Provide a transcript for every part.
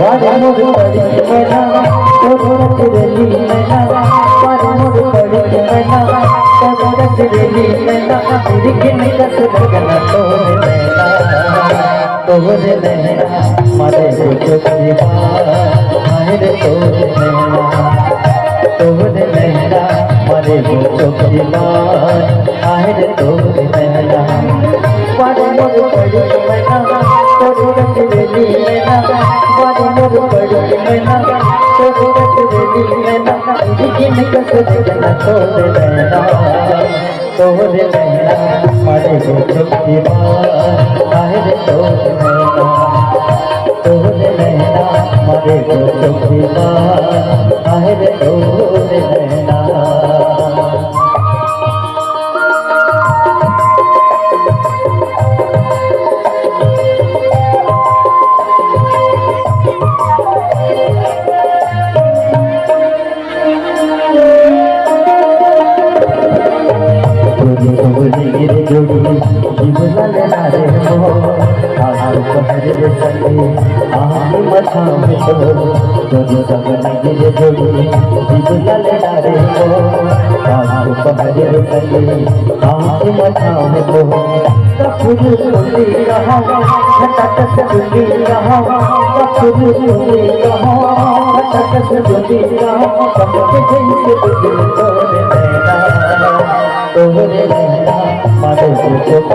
वारे मोर पड़ी मैना तोरत रेली मैना वारे मोर पड़ी मैना तोरत रेली मैना दिखन कस लगना तोरे नैना मारे चुपी मारे तोरे नैना मारे चुपी मारे तोरे नैना वारे मोर पड़ी मैना तोरत रेली मैना वारे मोर पड़ी मैना तोरत रेली मैना दिखन कस लगना तोरे नैना मारे चुपी मारे तोरे नैना मारे चुपी मारे तोरे नैना तोरे नैना मारे चुपी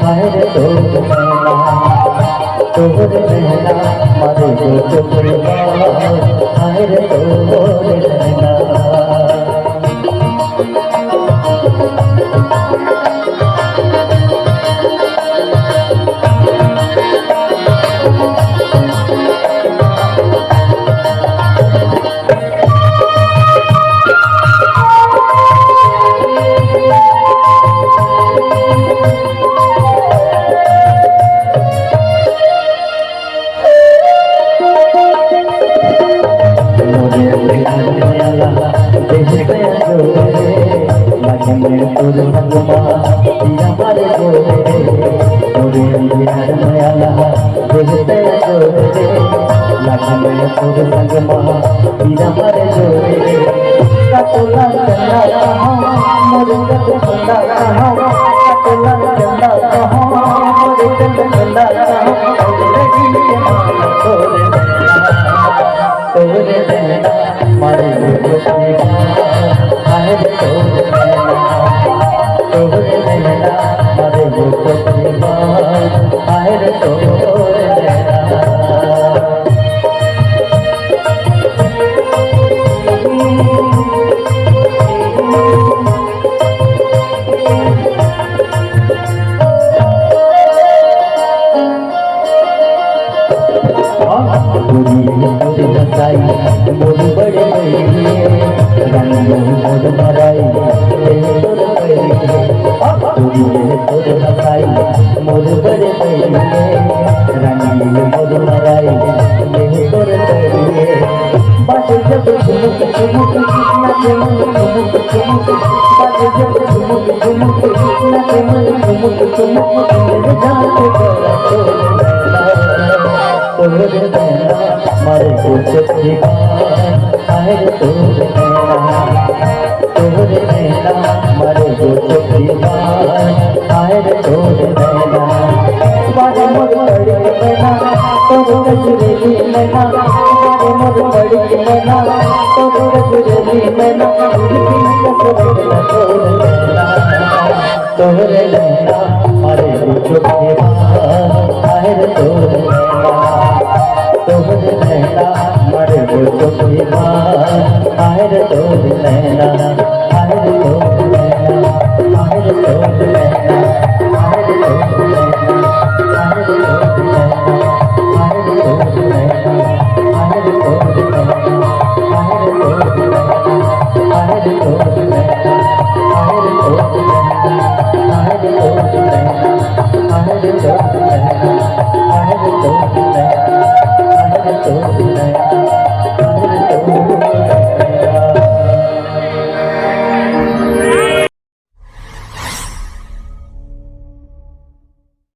मारे तोरे नैना तोरे नैना मारे चुपी मारे तोरे नैना मारे चुपी मारे तोरे नैना मारे चुपी मारे तोरे नैना वारे मोर पड़ी मैना तोरत रेली मैना वारे मोर पड़ी मैना तोरत रेली मैना दिखन कस लगना तोरे नैना